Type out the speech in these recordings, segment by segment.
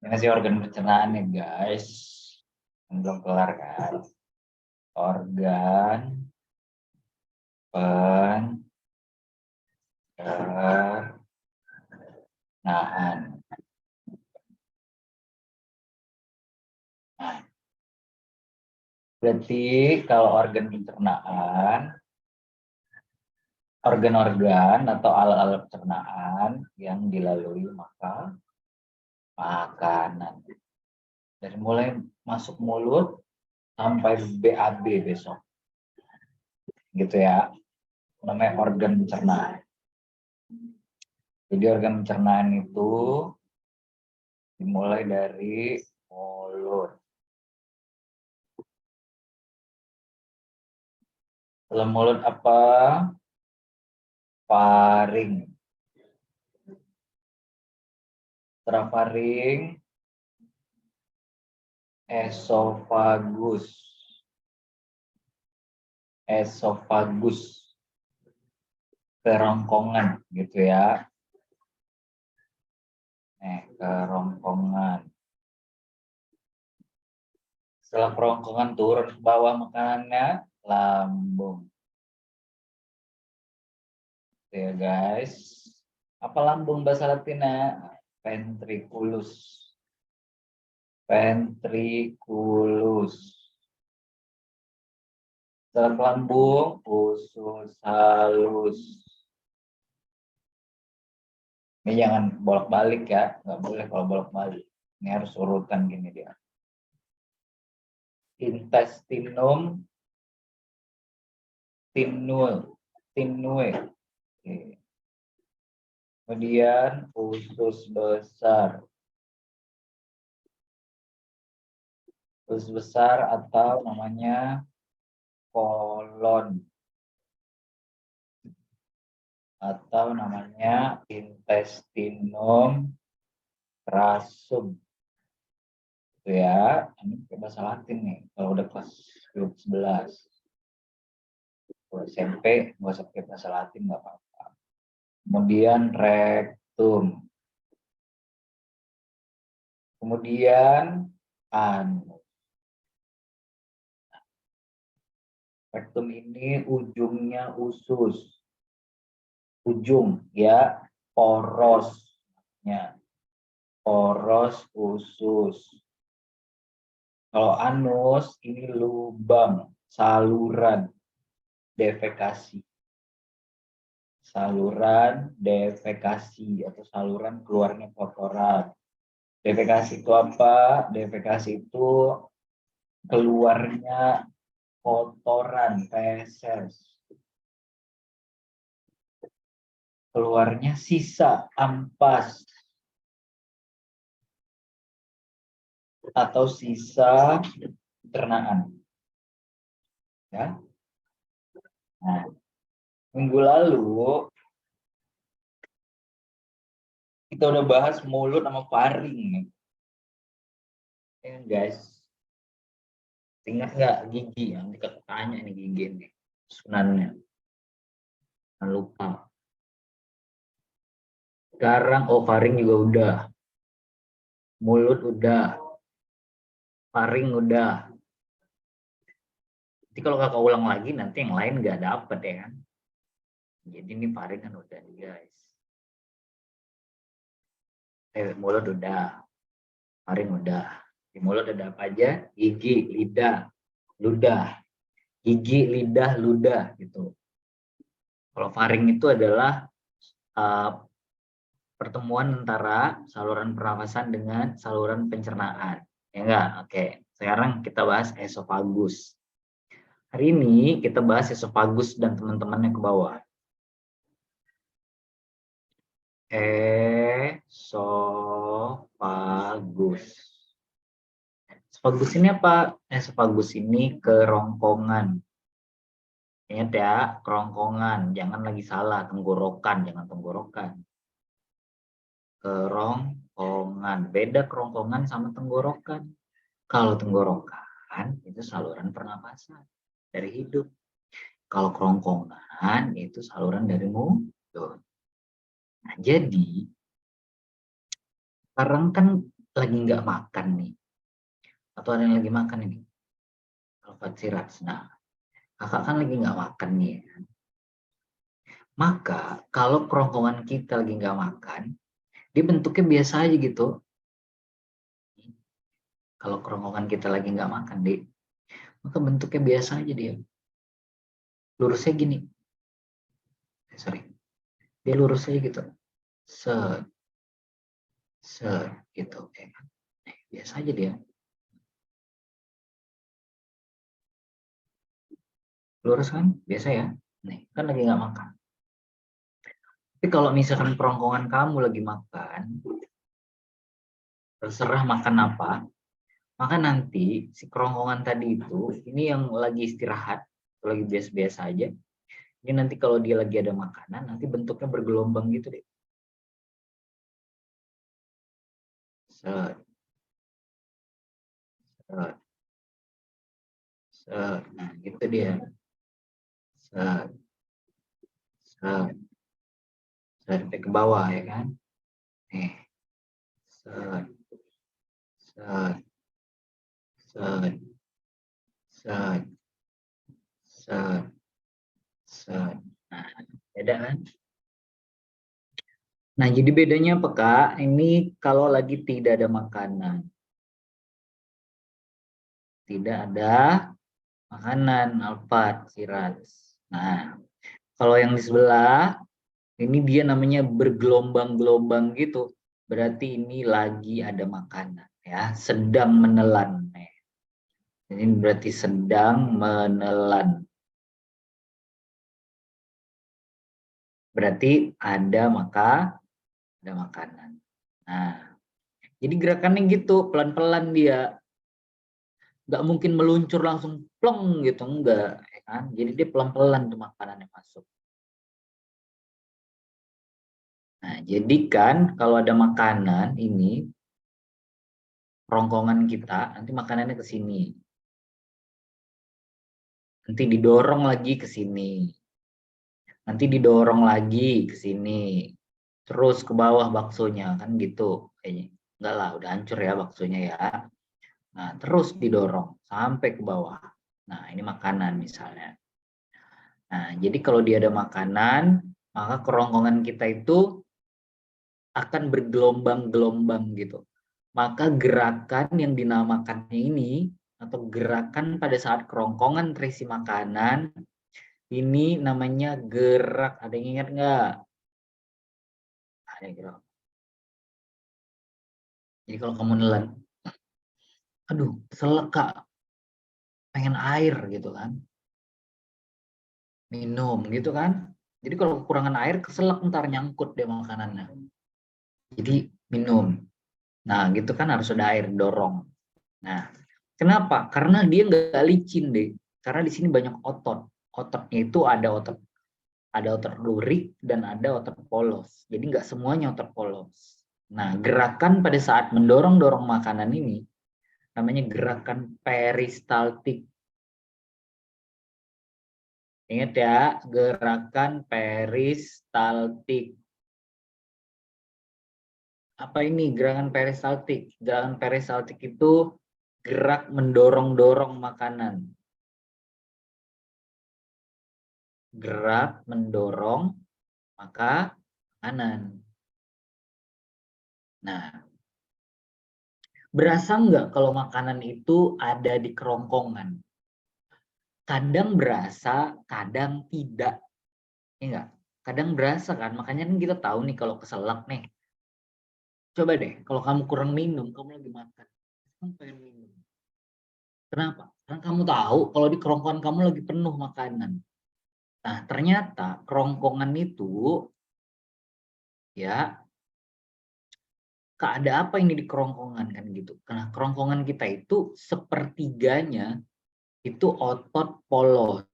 Ini sih organ pencernaan nih guys. Belum kelar kan. Organ pencernaan. Nah, berarti kalau organ pencernaan, organ-organ atau alat-alat pencernaan yang dilalui makanan. Dari mulai masuk mulut sampai BAB besok. Gitu ya. Namanya organ pencernaan. Jadi organ pencernaan itu dimulai dari mulut. Dalam mulut apa? Faring. Setelah faring, esofagus. Kerongkongan gitu ya. Kerongkongan. Setelah kerongkongan turun ke bawah makanannya, lambung. Gitu ya guys. Apa lambung bahasa Latinnya? Ventriculus. Setelah lambung, usus halus. Ini jangan bolak-balik ya, nggak boleh kalau bolak-balik. Ini harus urutan gini dia. Intestinum tinue. Oke. Kemudian usus besar. Usus besar atau namanya kolon. Atau namanya intestinum rasum. Itu ya, ini bahasa Latin nih, kalau udah kelas 11. Kalau SMP, nggak usah pakai bahasa Latin, nggak apa-apa. Kemudian rektum. Kemudian anus. Rektum ini ujungnya usus. Ujung ya, porosnya. Poros usus. Kalau anus ini lubang, saluran defekasi. Saluran defekasi atau saluran keluarnya kotoran. Defekasi itu apa? Defekasi itu keluarnya kotoran, feses. Keluarnya sisa ampas atau sisa pencernaan. Ya. Nah, minggu lalu kita udah bahas mulut sama faring. Ya guys. Ingat nggak gigi? Yang ditanya ini gigi ini. Sunannya. Jangan lupa. Sekarang faring juga udah. Mulut udah. Faring udah. Jadi kalau kakak ulang lagi nanti yang lain nggak dapet ya kan. Jadi ini faring kan udah nih guys. Mulut udah. Faring udah. Di mulut ada apa aja? Gigi, lidah, ludah. Gigi, lidah, ludah gitu. Kalau faring itu adalah pertemuan antara saluran pernafasan dengan saluran pencernaan. Ya enggak? Oke. Sekarang kita bahas esofagus. Hari ini kita bahas esofagus dan teman-temannya ke bawah. Esofagus. Esofagus ini apa? Esofagus ini kerongkongan. Ingat ya, kerongkongan. Jangan lagi salah, tenggorokan. Jangan tenggorokan. Kerongkongan. Beda kerongkongan sama tenggorokan. Kalau tenggorokan, itu saluran pernapasan dari hidup. Kalau kerongkongan itu saluran dari mulut. Nah, jadi sekarang kan lagi nggak makan nih, atau ada yang lagi makan ini, Alfat Siraj. Nah, kakak kan lagi nggak makan nih, ya kan? Maka kalau kerongkongan kita lagi nggak makan, dia bentuknya biasa aja gitu. Kalau kerongkongan kita lagi nggak makan, deh, maka bentuknya biasa aja dia. Lurusnya gini, sorry, dia lurus aja gitu, set, set, gitu, ya kan? Biasa aja dia. Lurus kan, biasa ya. Nih, kan lagi nggak makan. Tapi kalau misalkan kerongkongan kamu lagi makan, terserah makan apa, maka nanti si kerongkongan tadi itu, ini yang lagi istirahat, lagi biasa-biasa aja, ini nanti kalau dia lagi ada makanan, nanti bentuknya bergelombang gitu deh. Set, set, set. Nah, gitu dia. Set, set, set, sampai ke bawah ya kan. Nih, set, set, set, set, set, set. Nah, beda kan? Nah, jadi bedanya apa, Kak? Ini kalau lagi tidak ada makanan. Tidak ada makanan, Alfat, Siraj. Nah, kalau yang di sebelah, ini dia namanya bergelombang-gelombang gitu. Berarti ini lagi ada makanan, ya. Sedang menelan. Ini berarti sedang menelan. Berarti ada makanan. Nah, jadi gerakannya gitu, pelan-pelan dia. Nggak mungkin meluncur langsung plong gitu, enggak. Ya kan? Jadi dia pelan-pelan tuh makanannya masuk. Nah, jadi kan kalau ada makanan ini, rongkongan kita, nanti makanannya ke sini. Nanti didorong lagi ke sini. Nanti didorong lagi ke sini. Terus ke bawah baksonya, kan gitu. Kayaknya. Enggak lah, udah hancur ya baksonya ya. Nah, terus didorong sampai ke bawah. Nah, ini makanan misalnya. Nah, jadi kalau dia ada makanan, maka kerongkongan kita itu akan bergelombang-gelombang gitu. Maka gerakan yang dinamakannya ini, atau gerakan pada saat kerongkongan terisi makanan, ini namanya gerak. Ada yang ingat nggak? Ada gerak. Jadi kalau kamu nelan, aduh, selek Kak, pengen air gitu kan, minum gitu kan. Jadi kalau kekurangan air, keselak ntar nyangkut deh makanannya. Jadi minum. Nah, gitu kan harus ada air dorong. Nah, kenapa? Karena dia nggak licin deh. Karena di sini banyak otot. Ototnya itu ada otot lurik dan ada otot polos. Jadi nggak semuanya otot polos. Nah, gerakan pada saat mendorong-dorong makanan ini namanya gerakan peristaltik. Ingat ya, gerakan peristaltik. Apa ini gerakan peristaltik? Gerakan peristaltik itu gerak mendorong-dorong makanan. Gerak mendorong makanan. Nah, berasa nggak kalau makanan itu ada di kerongkongan? Kadang berasa, kadang tidak. Ya enggak? Kadang berasa kan, makanya kan kita tahu nih kalau keselak nih. Coba deh, kalau kamu kurang minum, kamu lagi makan. Kamu pengen minum. Kenapa? Karena kamu tahu kalau di kerongkongan kamu lagi penuh makanan. Nah, ternyata kerongkongan itu, ya, ada apa ini di kerongkongan kan gitu. Karena kerongkongan kita itu sepertiganya itu otot polos.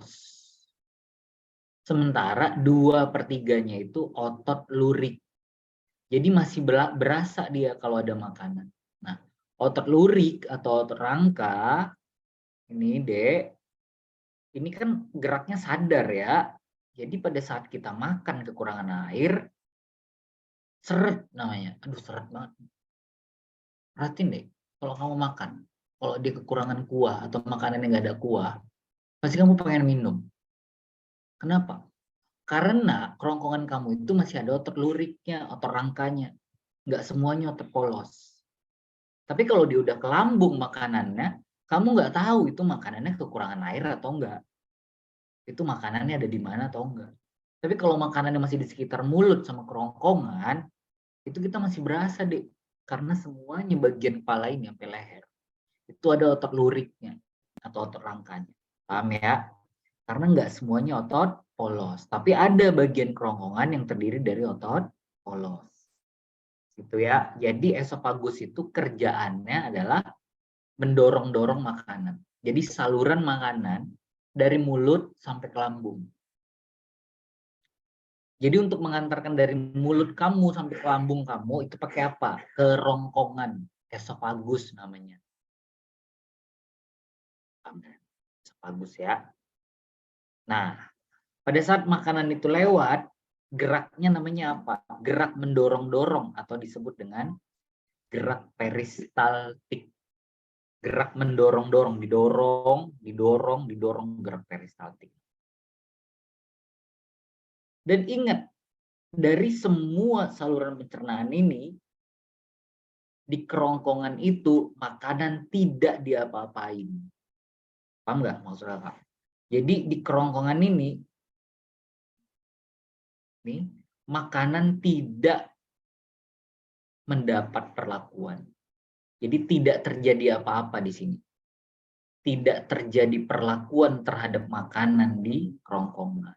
Sementara 2/3-nya itu otot lurik. Jadi masih berasa dia kalau ada makanan. Nah, otot lurik atau otot rangka, ini Dek, ini kan geraknya sadar ya. Jadi pada saat kita makan kekurangan air, seret namanya. Aduh, seret banget. Perhatiin deh, kalau kamu makan, kalau dia kekurangan kuah atau makanannya nggak ada kuah, pasti kamu pengen minum. Kenapa? Karena kerongkongan kamu itu masih ada otot luriknya, otot rangkanya. Nggak semuanya otot polos. Tapi kalau dia udah ke lambung makanannya, kamu nggak tahu itu makanannya kekurangan air atau enggak. Itu makanannya ada di mana atau enggak. Tapi kalau makanannya masih di sekitar mulut sama kerongkongan, itu kita masih berasa deh. Karena semuanya bagian kepala ini sampai leher. Itu ada otot luriknya atau otot rangkanya. Paham ya? Karena nggak semuanya otot polos. Tapi ada bagian kerongkongan yang terdiri dari otot polos. Gitu ya. Jadi esofagus itu kerjaannya adalah mendorong-dorong makanan. Jadi saluran makanan dari mulut sampai ke lambung. Jadi untuk mengantarkan dari mulut kamu sampai ke lambung kamu itu pakai apa? Kerongkongan, esofagus namanya. Esofagus ya. Nah, pada saat makanan itu lewat, geraknya namanya apa? Gerak mendorong-dorong atau disebut dengan gerak peristaltik. Gerak mendorong-dorong, didorong, gerak peristaltik. Dan ingat, dari semua saluran pencernaan ini, di kerongkongan itu makanan tidak diapa-apain. Paham nggak maksud apa? Jadi di kerongkongan ini, nih, makanan tidak mendapat perlakuan. Jadi tidak terjadi apa-apa di sini. Tidak terjadi perlakuan terhadap makanan di kerongkongan.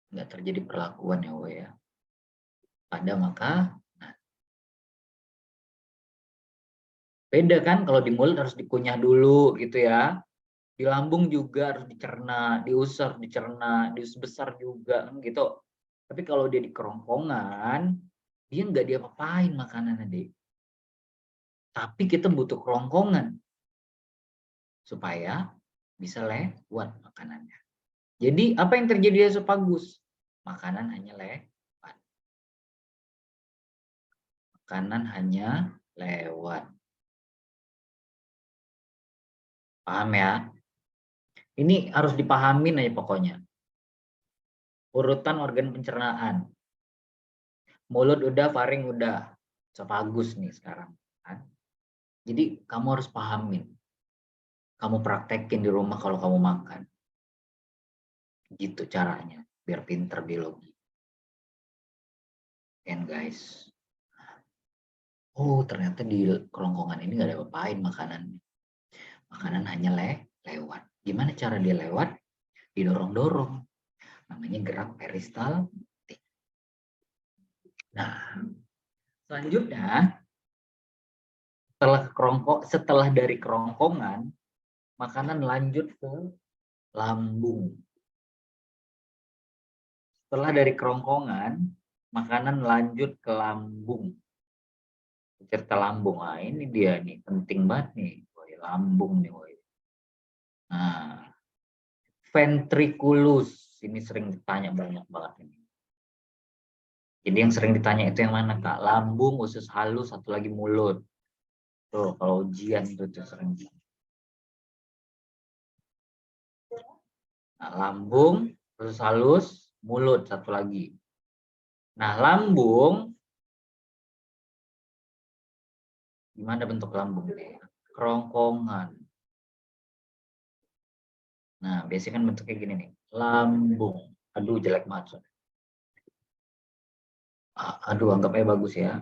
Nggak terjadi perlakuan ya, woy, ya. Pada maka beda kan kalau di mulut harus dikunyah dulu gitu ya. Di lambung juga harus dicerna, diusap, dicerna, dius besar juga kan gitu. Tapi kalau dia di kerongkongan, dia nggak diapa-apain makanannya deh. Tapi kita butuh kerongkongan supaya bisa lewat makanannya. Jadi apa yang terjadi di esofagus? Makanan hanya lewat. Makanan hanya lewat. Paham ya? Ini harus dipahamin aja pokoknya. Urutan organ pencernaan. Mulut udah, faring udah. Esofagus nih sekarang. Kan? Jadi kamu harus pahamin. Kamu praktekin di rumah kalau kamu makan. Gitu caranya. Biar pinter biologi. And guys. Oh, ternyata di kerongkongan ini nggak ada apa-apain makanannya. Makanan hanya lewat. Gimana cara dia lewat? Didorong-dorong. Namanya gerak peristaltik. Nah, selanjutnya setelah dari kerongkongan, makanan lanjut ke lambung. Setelah dari kerongkongan, makanan lanjut ke lambung. Cerita lambung, nah ini dia nih, penting banget nih, woy, lambung nih, woy. Nah, ventriculus, ini sering ditanya banyak banget ini. Jadi yang sering ditanya itu yang mana, Kak? Lambung, usus halus, satu lagi mulut. Tuh, kalau ujian tuh sering. Nah, lambung, usus halus, mulut, satu lagi. Nah, lambung, gimana bentuk lambung? Kerongkongan. Nah, biasanya kan bentuknya gini nih, lambung. Aduh, jelek banget. Aduh, anggapnya bagus ya.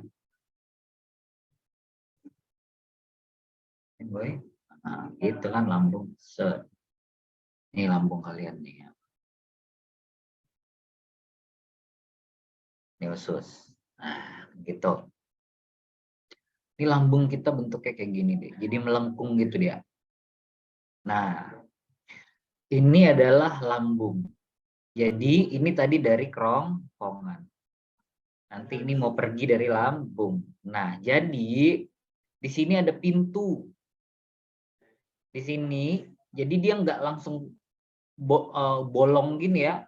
Boy. Nah, gitu kan lambung. Set. Ini lambung kalian nih ya. Ini usus. Nah, gitu. Ini lambung kita bentuknya kayak gini deh. Jadi melengkung gitu dia. Nah, ini adalah lambung. Jadi ini tadi dari kerongkongan. Nanti ini mau pergi dari lambung. Nah, jadi di sini ada pintu. Di sini Jadi dia nggak langsung bolong gini ya,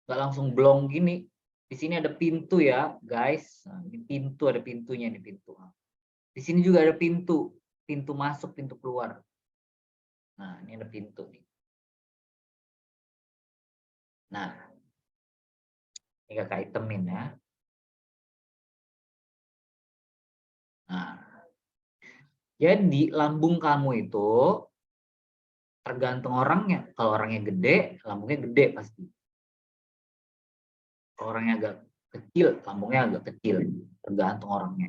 nggak langsung blong gini. Di sini ada pintu ya, guys. Nah, ini pintu, ada pintunya nih, pintu. Di sini juga ada pintu, pintu masuk, pintu keluar. Nah, ini ada pintu nih. Nah, ini kakak itemin ya. Nah, jadi lambung kamu itu tergantung orangnya. Kalau orangnya gede, lambungnya gede pasti. Kalau orangnya agak kecil, lambungnya agak kecil. Tergantung orangnya.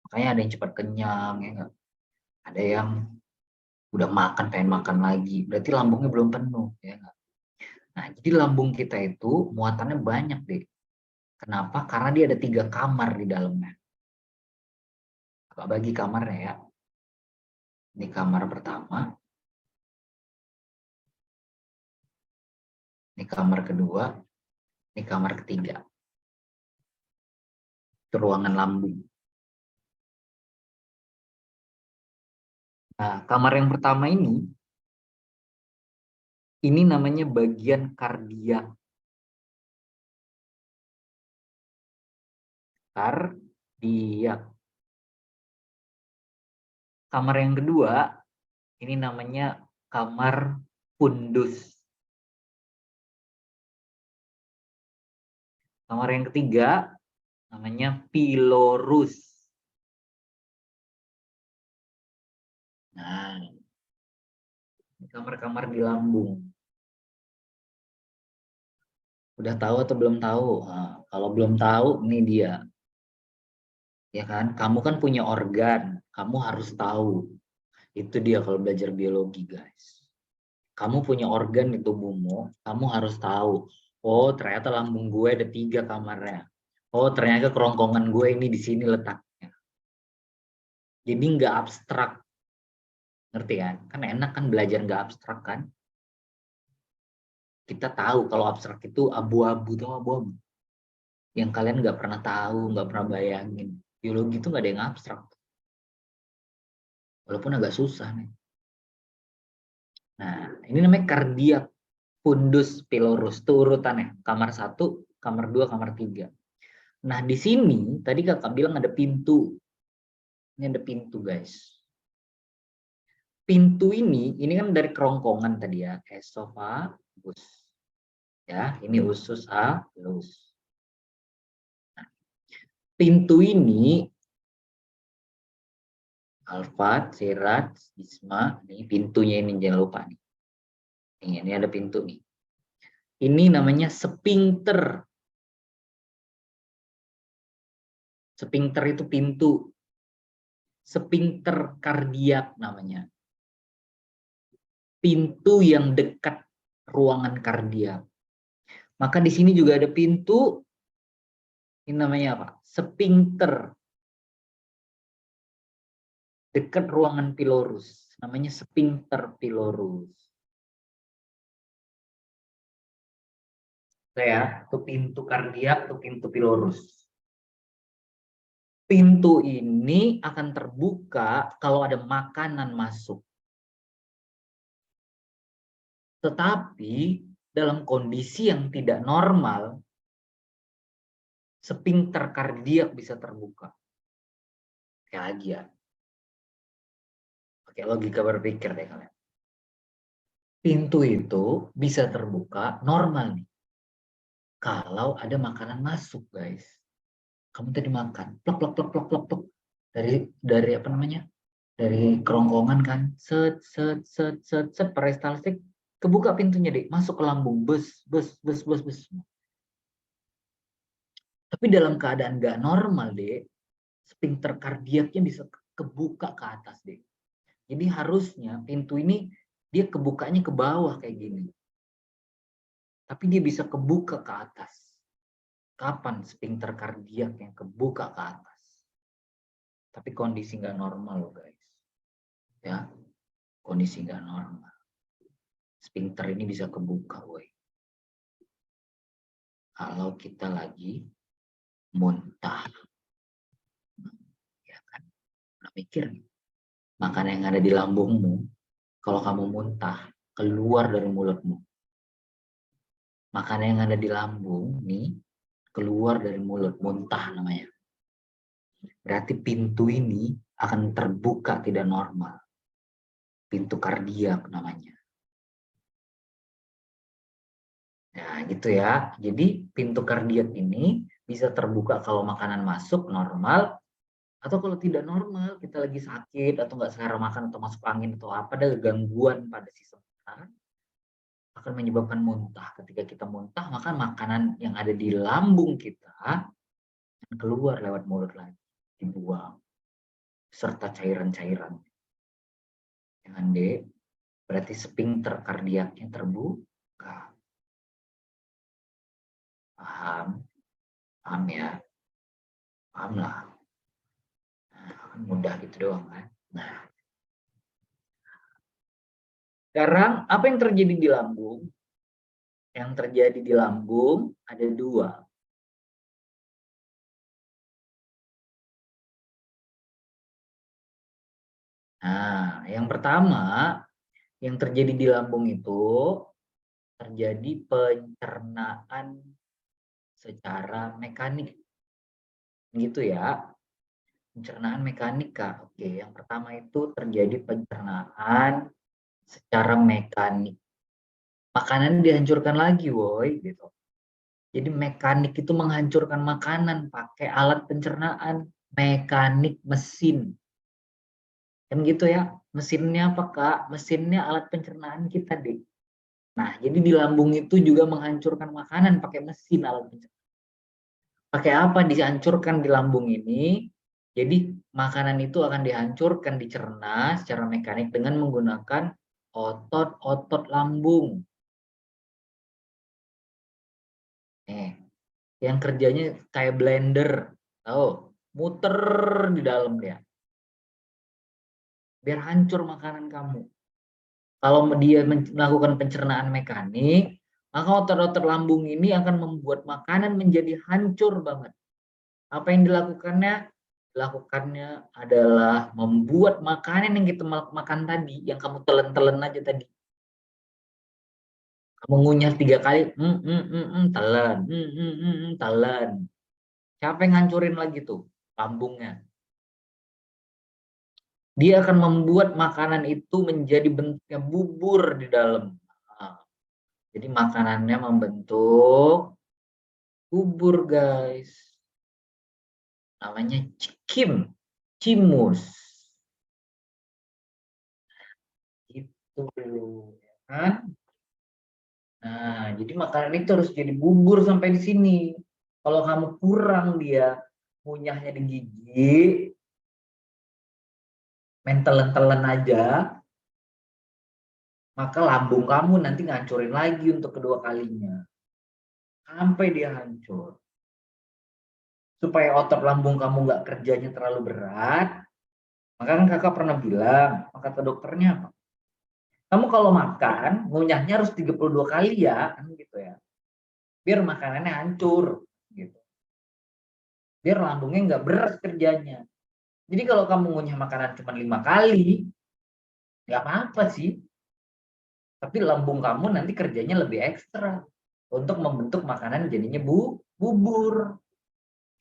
Makanya ada yang cepat kenyang, ya enggak? Ada yang udah makan, pengen makan lagi. Berarti lambungnya belum penuh, ya enggak? Nah, jadi lambung kita itu muatannya banyak deh. Kenapa? Karena dia ada 3 kamar di dalamnya. Kakak bagi kamarnya ya. Ini kamar pertama. Ini kamar kedua. Ini kamar ketiga. Itu ruangan lambung. Nah, kamar yang pertama ini namanya bagian kardiak. Kardiak. Kamar yang kedua, ini namanya kamar fundus. Kamar yang ketiga, namanya pilorus. Nah, ini kamar-kamar di lambung. Udah tahu atau belum tahu? Nah, kalau belum tahu, ini dia. Ya kan? Kamu kan punya organ, kamu harus tahu. Itu dia kalau belajar biologi, guys. Kamu punya organ di tubuhmu, kamu harus tahu. Oh, ternyata lambung gue ada 3 kamarnya. Oh, ternyata kerongkongan gue ini di sini letaknya. Jadi nggak abstrak. Ngerti kan? Kan enak kan belajar nggak abstrak kan? Kita tahu kalau abstrak itu abu-abu, tuh abu-abu. Yang kalian nggak pernah tahu, nggak pernah bayangin. Biologi itu nggak ada yang abstrak. Walaupun agak susah nih. Nah, ini namanya kardiak fundus pilorus. Itu urutannya. Kamar 1, kamar 2, kamar 3. Nah, di sini tadi kakak bilang ada pintu. Ini ada pintu, guys. Pintu ini kan dari kerongkongan tadi ya, esofagus. Ya, ini usus halus. Nah, pintu ini alfat, sirat, isma, ini pintunya ini jangan lupa nih. Ini ada pintu nih. Ini namanya sphincter. Sphincter itu pintu. Sphincter kardiak namanya. Pintu yang dekat ruangan kardiak. Maka di sini juga ada pintu. Ini namanya apa? Sphincter. Dekat ruangan pilorus. Namanya sphincter pilorus. Ya, itu pintu kardiak, itu pintu pilorus. Pintu ini akan terbuka kalau ada makanan masuk. Tetapi dalam kondisi yang tidak normal, sphincter kardiak bisa terbuka. Kayak lagi ya. Pakai logika berpikir deh kalian. Pintu itu bisa terbuka normal nih. Kalau ada makanan masuk, guys. Kamu tadi makan, plok plok plok plok plok plok. Dari apa namanya? Dari kerongkongan kan, set set set set set peristaltik, kebuka pintunya deh, masuk ke lambung, bus bus bus bus bus. Tapi dalam keadaan nggak normal deh, sphincter kardiaknya bisa kebuka ke atas deh. Jadi harusnya pintu ini dia kebukanya ke bawah kayak gini. Tapi dia bisa kebuka ke atas. Kapan sphincter kardiak yang kebuka ke atas? Tapi kondisi nggak normal loh guys. Ya, kondisi nggak normal. Sphincter ini bisa kebuka, woy. Kalau kita lagi muntah. Ya kan? Nah, mikir nih. Makanan yang ada di lambungmu, kalau kamu muntah, keluar dari mulutmu. Makanan yang ada di lambung nih keluar dari mulut, muntah namanya. Berarti pintu ini akan terbuka tidak normal. Pintu kardiak namanya. Nah, gitu ya. Jadi pintu kardiak ini bisa terbuka kalau makanan masuk normal, atau kalau tidak normal, kita lagi sakit atau nggak selera makan atau masuk angin atau apa, ada gangguan pada sistem pencernaan, akan menyebabkan muntah. Ketika kita muntah, maka makanan yang ada di lambung kita akan keluar lewat mulut lagi, dibuang, serta cairan-cairan. Jangan deh, berarti sphincter kardiaknya terbuka. Paham? Paham ya? Paham lah. Nah, mudah gitu doang kan. Nah, sekarang apa yang terjadi di lambung? Yang terjadi di lambung ada dua. Nah, yang pertama yang terjadi di lambung itu terjadi pencernaan secara mekanik. Gitu ya. Pencernaan mekanik, Kak. Oke, yang pertama itu terjadi pencernaan secara mekanik. Makanan dihancurkan lagi, woi, gitu. Jadi mekanik itu menghancurkan makanan pakai alat pencernaan, mekanik mesin. Kan gitu ya. Mesinnya apa, Kak? Mesinnya alat pencernaan kita, deh. Nah, jadi di lambung itu juga menghancurkan makanan pakai mesin alat pencernaan. Pakai apa dihancurkan di lambung ini? Jadi makanan itu akan dihancurkan, dicerna secara mekanik dengan menggunakan otot-otot lambung. Yang kerjanya kayak blender, tahu? Muter di dalam dia. Biar hancur makanan kamu. Kalau dia melakukan pencernaan mekanik, maka otot-otot lambung ini akan membuat makanan menjadi hancur banget. Apa yang dilakukannya? Dilakukannya adalah membuat makanan yang kita makan tadi, yang kamu telan-telan aja tadi. Kamu ngunyah 3 kali, telan, telan. Siapa yang ngancurin lagi tuh? Lambungnya. Dia akan membuat makanan itu menjadi bentuknya bubur di dalam. Nah, jadi makanannya membentuk bubur, guys. Namanya chimus. Itu kan. Nah, jadi makanan itu harus jadi bubur sampai di sini. Kalau kamu kurang dia ngunyahnya di gigi, main telan-telan aja, maka lambung kamu nanti ngancurin lagi untuk kedua kalinya. Sampai dia hancur. Supaya otot lambung kamu nggak kerjanya terlalu berat, maka kan kakak pernah bilang, kata dokternya apa? Kamu kalau makan, ngunyahnya harus 32 kali ya, kan gitu ya. Biar makanannya hancur, gitu. Biar lambungnya nggak berat kerjanya. Jadi kalau kamu ngunyah makanan cuma 5 kali, nggak apa-apa sih. Tapi lambung kamu nanti kerjanya lebih ekstra untuk membentuk makanan jadinya bubur.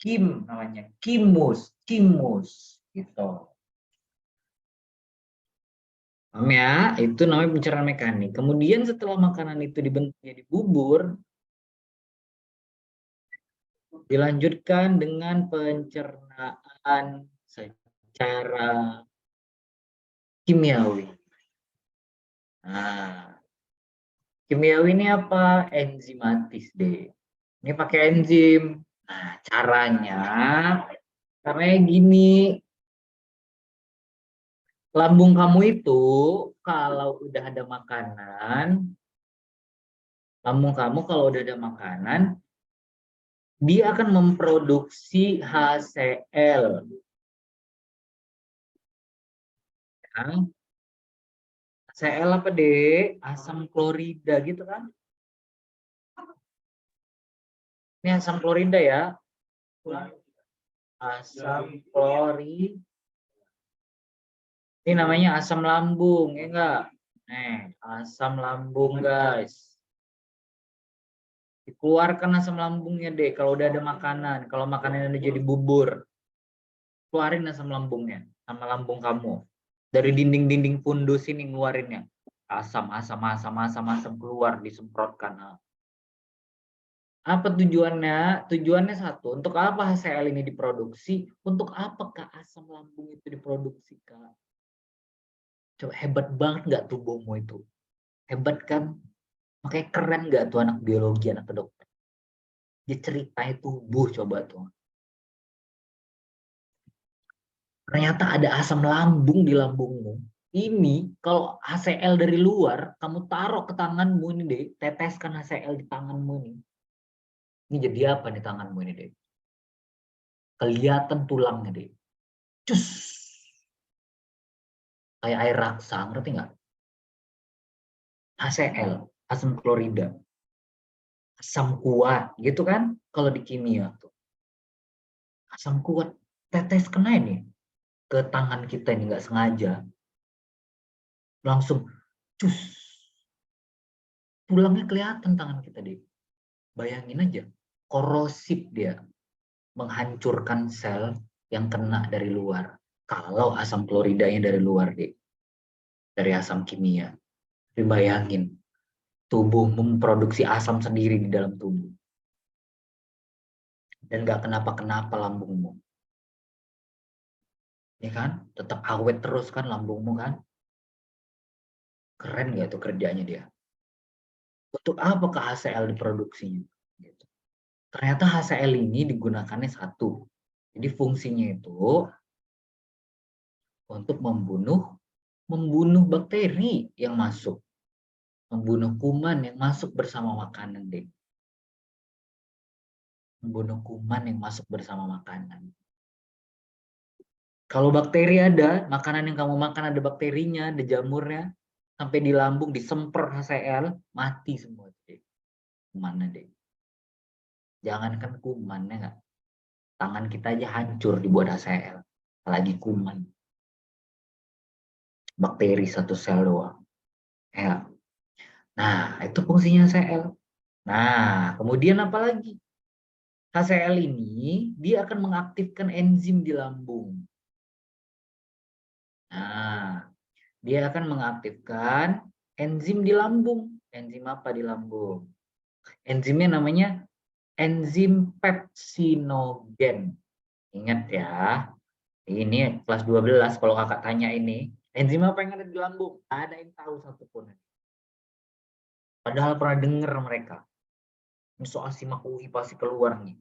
Namanya, chimus gitu. Paham ya? Itu namanya pencernaan mekanik. Kemudian setelah makanan itu dibentuk jadi bubur, dilanjutkan dengan pencernaan secara kimiawi. Nah, kimiawi ini apa? Enzimatis deh. Ini pakai enzim. Nah, caranya gini. Lambung kamu itu kalau udah ada makanan, dia akan memproduksi HCl. HCl apa deh? Asam klorida gitu kan? Ini asam klorida ya. Asam klorida. Ini namanya asam lambung, ya enggak? Asam lambung guys. Dikeluarkan asam lambungnya deh kalau udah ada makanan. Kalau makanannya udah jadi bubur, keluarin asam lambungnya sama lambung kamu. Dari dinding-dinding fundus ini ngeluarinnya. Asam keluar, disemprotkan. Apa tujuannya? Tujuannya satu, untuk apa HCl ini diproduksi? Untuk apakah asam lambung itu diproduksi, Kak? Coba hebat banget nggak tubuhmu itu? Hebat kan? Makanya keren nggak tuh anak biologi, anak kedokteran? Dia ceritain tubuh coba tuh. Ternyata ada asam lambung di lambungmu. Ini kalau HCl dari luar, kamu taruh ke tanganmu ini deh, teteskan HCl di tanganmu ini. Ini jadi apa nih tanganmu ini deh? Kelihatan tulangnya deh. Cus. Kayak air raksa, ngerti nggak? HCl, asam klorida. Asam kuat, gitu kan? Kalau di kimia tuh. Asam kuat, tetes kena ini ke tangan kita ini nggak sengaja. Langsung cus. Tulangnya kelihatan tangan kita deh. Bayangin aja, korosif dia. Menghancurkan sel yang kena dari luar. Kalau asam kloridanya dari luar deh. Dari asam kimia. Bayangin, tubuh memproduksi asam sendiri di dalam tubuh. Dan gak kenapa-kenapa lambungmu. Ya kan? Tetap awet terus kan lambungmu kan? Keren gak tuh kerjanya dia? Untuk apakah HCl diproduksinya? Gitu. Ternyata HCl ini digunakannya satu. Jadi fungsinya itu untuk membunuh bakteri yang masuk. Membunuh kuman yang masuk bersama makanan deh. Membunuh kuman yang masuk bersama makanan. Kalau bakteri ada, makanan yang kamu makan ada bakterinya, ada jamurnya, sampai di lambung disemprot HCl, mati semua deh. Kumannya deh. Jangankan kuman ya nggak. Tangan kita aja hancur dibuat HCl, apalagi kuman. Bakteri satu sel doang. Ya. Nah, itu fungsinya HCl. Nah, kemudian apa lagi? HCl ini dia akan mengaktifkan enzim di lambung. Nah, dia akan mengaktifkan enzim di lambung. Enzim apa di lambung? Enzimnya namanya enzim pepsinogen. Ingat ya, ini kelas 12 kalau kakak tanya ini, enzim apa yang ada di lambung? Ada yang tahu satupun. Padahal pernah dengar mereka. Ini soal simak UI pasti keluar nih.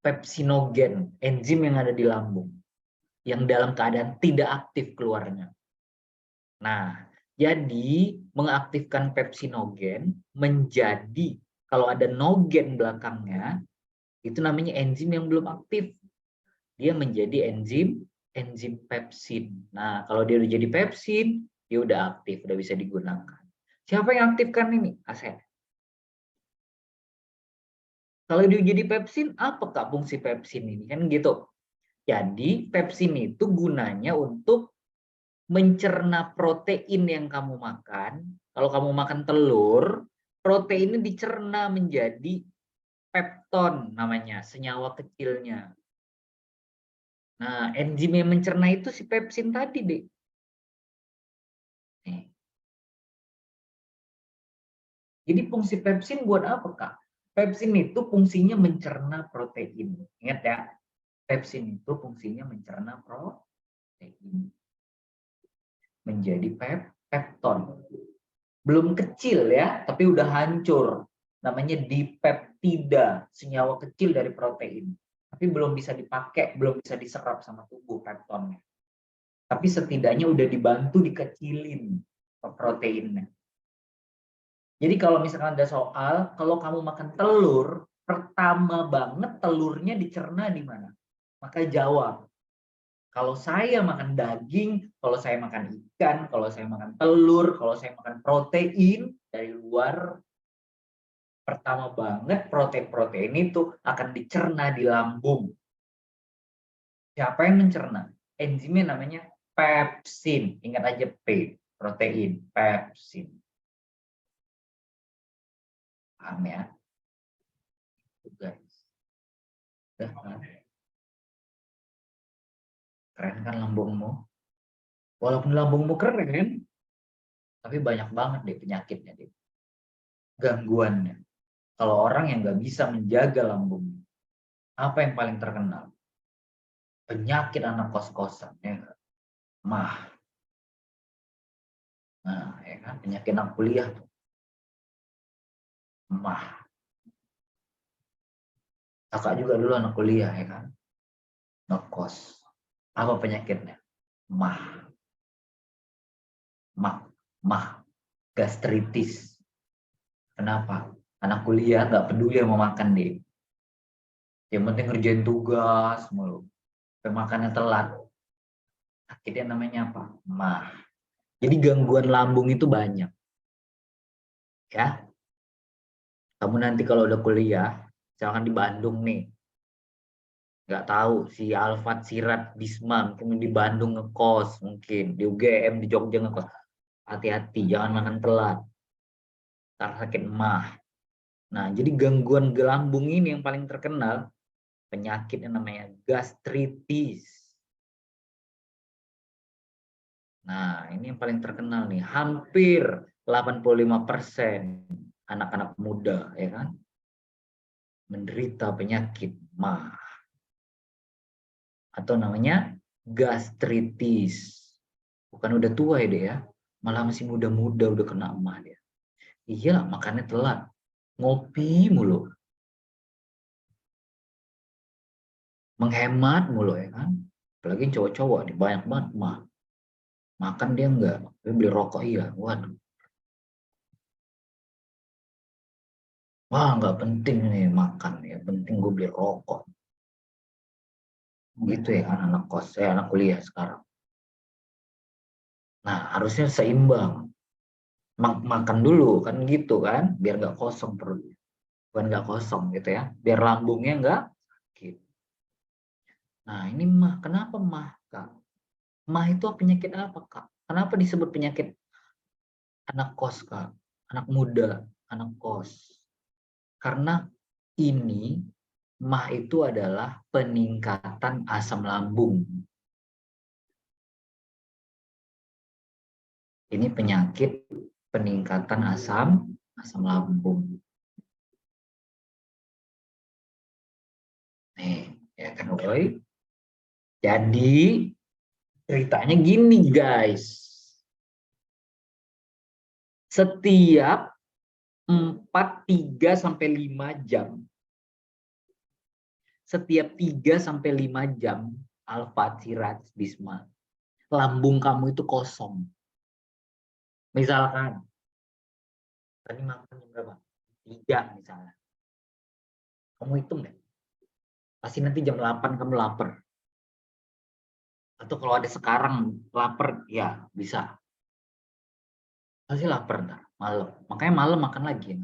Pepsinogen, enzim yang ada di lambung. Yang dalam keadaan tidak aktif keluarnya. Nah, jadi mengaktifkan pepsinogen menjadi, kalau ada nogen belakangnya, itu namanya enzim yang belum aktif. Dia menjadi enzim pepsin. Nah, kalau dia udah jadi pepsin, dia udah aktif, udah bisa digunakan. Siapa yang aktifkan ini? HCl. Kalau dia jadi pepsin, apakah fungsi pepsin ini? Kan gitu. Jadi, pepsin itu gunanya untuk mencerna protein yang kamu makan. Kalau kamu makan telur, protein ini dicerna menjadi pepton namanya, senyawa kecilnya. Nah, enzim yang mencerna itu si pepsin tadi deh. Jadi fungsi pepsin buat apa, Kak? Pepsin itu fungsinya mencerna protein. Ingat ya, pepsin itu fungsinya mencerna protein. Menjadi pepton. Belum kecil ya, tapi udah hancur. Namanya dipeptida, senyawa kecil dari protein. Tapi belum bisa dipakai, belum bisa diserap sama tubuh peptonnya. Tapi setidaknya udah dibantu dikecilin proteinnya. Jadi kalau misalkan ada soal, kalau kamu makan telur, pertama banget telurnya dicerna di mana? Maka jawab. Kalau saya makan daging, kalau saya makan ikan, kalau saya makan telur, kalau saya makan protein dari luar, pertama banget protein-protein itu akan dicerna di lambung. Siapa yang mencerna? Enzimnya namanya pepsin. Ingat aja P, protein, pepsin. Paham ya? Guys. Keren kan lambungmu? Walaupun lambungmu keren, tapi banyak banget deh penyakitnya deh. Gangguannya. Kalau orang yang nggak bisa menjaga lambungnya, apa yang paling terkenal? Penyakit anak kos-kosan, ya nggak? Mah. Nah, ya kan? Penyakit anak kuliah tuh. Mah. Kakak juga dulu anak kuliah, ya kan? Ngekos. Apa penyakitnya? Mah. Mah. Gastritis. Kenapa? Anak kuliah nggak peduli mau makan deh. Yang penting ngerjain tugas mulu. Makannya telat. Akhirnya namanya apa? Mah. Jadi gangguan lambung itu banyak. Ya. Kamu nanti kalau udah kuliah, misalkan di Bandung nih, nggak tahu si Alfat, Sirat, Bisma, mungkin di Bandung ngekos, mungkin di UGM, di Jogja ngekos. Hati-hati, jangan makan telat. Ntar sakit mah. Nah, jadi gangguan lambung ini yang paling terkenal, penyakit yang namanya gastritis. Nah, ini yang paling terkenal nih. Hampir 85% anak-anak muda, ya kan, menderita penyakit mah. Atau namanya gastritis. Bukan udah tua ya deh ya, malah masih muda-muda udah kena mah dia. Iya, makannya telat. Ngopi mulu. Menghemat mulu ya kan. Apalagi cowok-cowok nih, banyak banget mah. Makan dia enggak, tapi beli rokok iya. Waduh. Wah, nggak penting nih makan ya, penting gue beli rokok. Gitu ya kan anak kos, anak kuliah sekarang. Nah, harusnya seimbang. Makan dulu kan gitu kan, biar nggak kosong perutnya. Bukan nggak kosong gitu ya, biar lambungnya nggak sakit. Nah, ini mah, kenapa mah, Kak? Mah itu penyakit apa, Kak? Kenapa disebut penyakit anak kos, Kak? Anak muda, anak kos. Karena ini mah itu adalah peningkatan asam lambung. Ini penyakit peningkatan asam lambung. Nih, ya kan, Roy? Jadi ceritanya gini, guys. Setiap 3 sampai 5 jam. Setiap 3 sampai 5 jam, Alfa, Sirat, Bisma, lambung kamu itu kosong. Misalkan, tadi makan jam berapa? 3 misalnya. Kamu hitung deh. Pasti nanti jam 8 kamu lapar. Atau kalau ada sekarang lapar, ya bisa. Pasti lapar ntar, malam. Makanya malam makan lagi.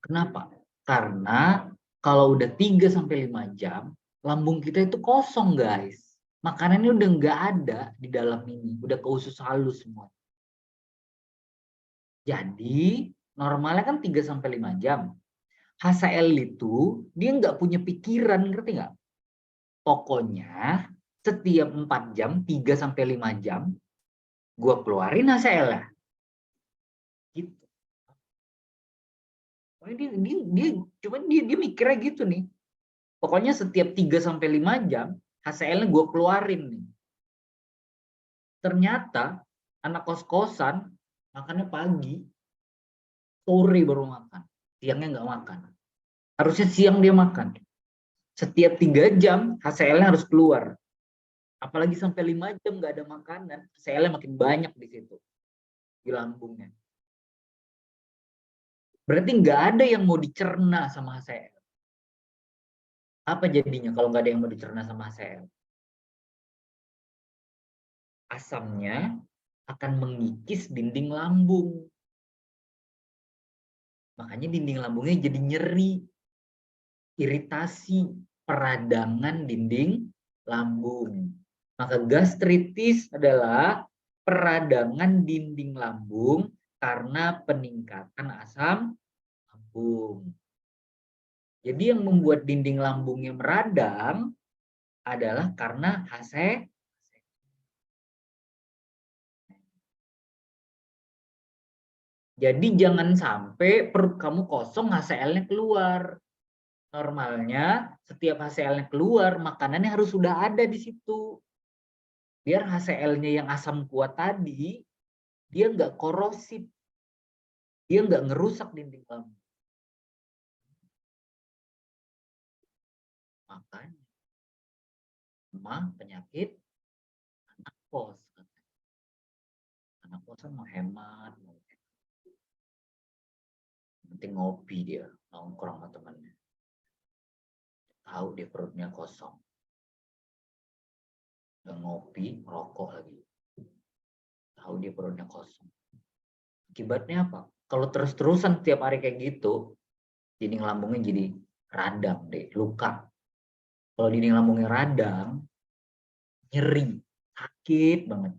Kenapa? Karena kalau udah 3 sampai 5 jam, lambung kita itu kosong, guys. Makanannya udah nggak ada di dalam ini. Udah ke usus halus semua. Jadi, normalnya kan 3 sampai 5 jam. HCl itu, dia nggak punya pikiran, ngerti nggak? Pokoknya, setiap 4 jam, 3 sampai 5 jam, gue keluarin HCl-nya. Gitu. Dia mikirnya gitu nih. Pokoknya setiap 3 sampai 5 jam, HCl-nya gue keluarin nih. Ternyata anak kos-kosan makannya pagi, sore baru makan, siangnya nggak makan. Harusnya siang dia makan. Setiap 3 jam HCl-nya harus keluar. Apalagi sampai 5 jam nggak ada makanan, HCl-nya makin banyak di situ, di lambungnya. Berarti nggak ada yang mau dicerna sama HCl. Apa jadinya kalau nggak ada yang mau dicerna sama HCl? Asamnya akan mengikis dinding lambung. Makanya dinding lambungnya jadi nyeri, iritasi, peradangan dinding lambung. Maka gastritis adalah peradangan dinding lambung karena peningkatan asam lambung. Jadi yang membuat dinding lambungnya meradang adalah karena HC. Jadi jangan sampai perut kamu kosong, HCl-nya keluar. Normalnya setiap HCl-nya keluar, makanannya harus sudah ada di situ. Biar HCl-nya yang asam kuat tadi, dia nggak korosif. Dia nggak ngerusak dinding lambung. Makanya, penyakit anak kos. Anak kosan mau hemat, penting ngopi dia, nongkrong sama temannya. Tahu dia perutnya kosong. Udah ngopi, merokok lagi. Tahu dia perutnya kosong. Akibatnya apa? Kalau terus-terusan tiap hari kayak gitu, dinding lambungnya jadi radang deh, luka. Kalau dinding lambungnya radang, nyeri, sakit banget.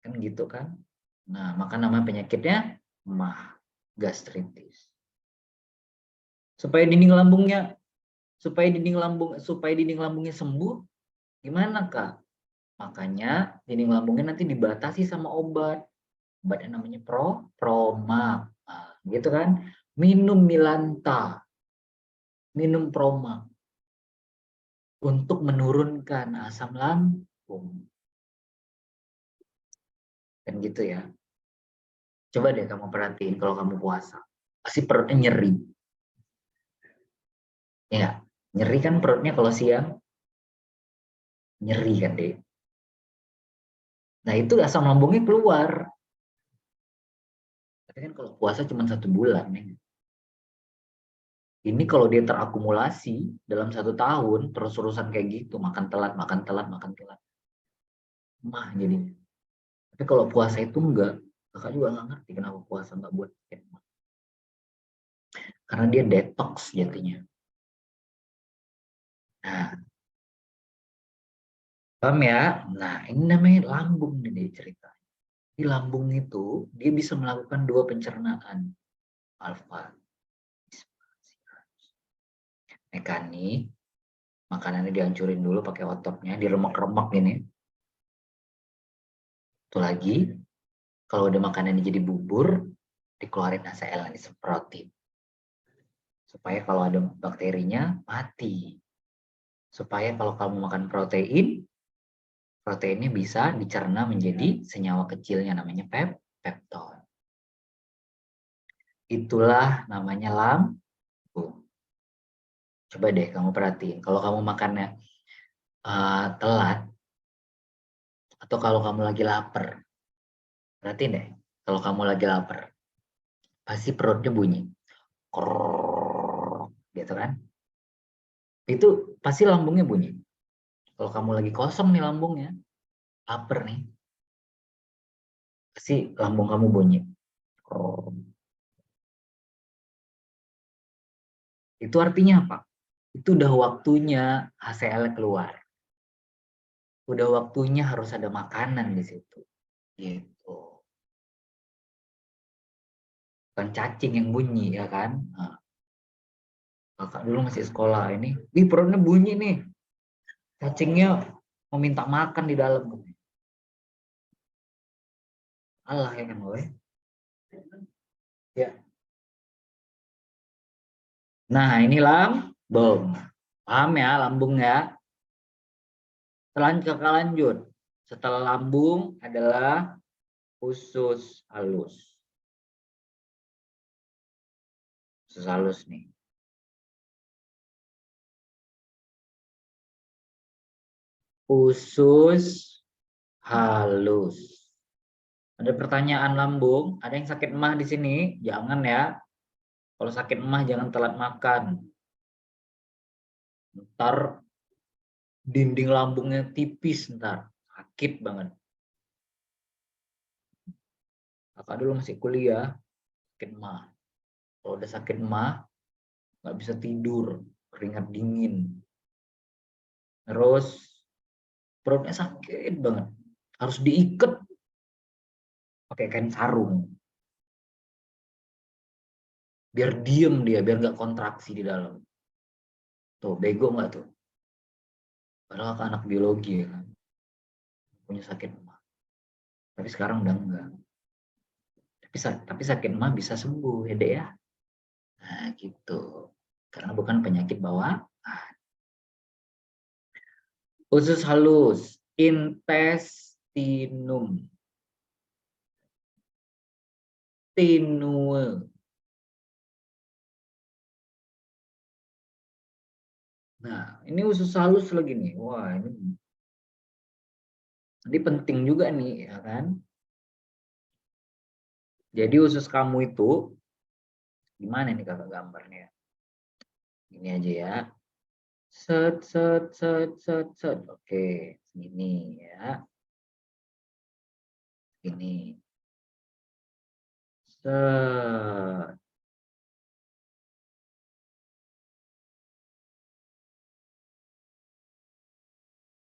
Kan gitu kan? Nah, maka nama penyakitnya MAH, gastritis. Supaya dinding lambungnya sembuh, gimana Kak? Makanya dinding lambungnya nanti dibatasi sama obat. Obat yang namanya Promak. Nah, gitu kan? Minum Milanta. Minum Promak. Untuk menurunkan asam lambung. Kan gitu ya. Coba deh kamu perhatiin kalau kamu puasa. Pasti perutnya nyeri. Ya, nyeri kan perutnya kalau siang. Nyeri kan deh. Nah itu asam lambungnya keluar. Tapi kan kalau puasa cuma 1 bulan. Ya. Ini kalau dia terakumulasi dalam 1 tahun, terus-terusan kayak gitu. Makan telat, makan telat, makan telat. Mah jadinya. Tapi kalau puasa itu enggak. Kakak juga nggak ngerti kenapa puasa nggak buat mah. Karena dia detox jadinya. Nah, paham ya? Nah, ini namanya lambung nih cerita. Di lambung itu dia bisa melakukan 2 pencernaan. Alfa, mekanik, makanannya dihancurin dulu pakai ototnya, diremek-remek gini. Itu lagi, kalau udah makanannya jadi bubur, dikeluarin HCl, disemprotin. Supaya kalau ada bakterinya, mati. Supaya kalau kamu makan protein, proteinnya bisa dicerna menjadi senyawa kecilnya namanya pepton. Itulah namanya lambung. Coba deh kamu perhatiin, kalau kamu makannya telat, atau kalau kamu lagi lapar, perhatiin deh, kalau kamu lagi lapar, pasti perutnya bunyi. Krrrr, gitu kan? Itu pasti lambungnya bunyi. Kalau kamu lagi kosong nih lambungnya, lapar nih, pasti lambung kamu bunyi. Krrrr. Itu artinya apa? Itu udah waktunya HCl keluar. Udah waktunya harus ada makanan di situ. Gitu. Bukan cacing yang bunyi ya kan? Nah, kakak dulu masih sekolah ini, perutnya bunyi nih. Cacingnya mau minta makan di dalam. Allah ya kan gue. Ya. Nah, ini lambung. Paham ya lambung ya? Kakak lanjut. Setelah lambung adalah usus halus. Usus halus nih. Usus halus. Ada pertanyaan lambung, ada yang sakit emah di sini? Jangan ya. Kalau sakit emah jangan telat makan. Ntar dinding lambungnya tipis ntar. Sakit banget. Kakak dulu masih kuliah, sakit emah. Kalau udah sakit emah, nggak bisa tidur, keringat dingin. Terus perutnya sakit banget, harus diikat pakai kain sarung biar diem dia, biar nggak kontraksi di dalam. Tuh bego nggak tuh? Padahal kan anak biologi ya kan, punya sakit emah. Tapi sekarang udah enggak. Tapi sakit emah bisa sembuh ya dek ya. Nah gitu, karena bukan penyakit bawaan. Usus halus, intestinum, tinue. Nah, ini usus halus lagi nih. Wah, ini penting juga nih, ya kan? Jadi usus kamu itu gimana nih kakak gambarnya? Ini aja ya. Set, set, set, set, set. Oke, ini ya. Ini. Set.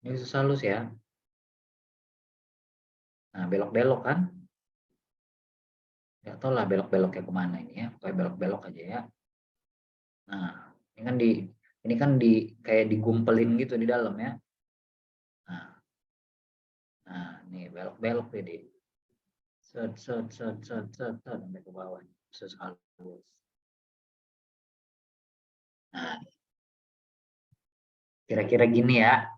Ini usus halus ya. Nah, belok-belok kan? Nggak tahu lah belok-beloknya kemana ini ya. Kayak belok-belok aja ya. Nah, ini kan di kayak digumpelin gitu di dalam ya. Nah, nih belok-belok jadi set set set set set set sampai ke bawah. Usus halus. Nah, kira-kira gini ya.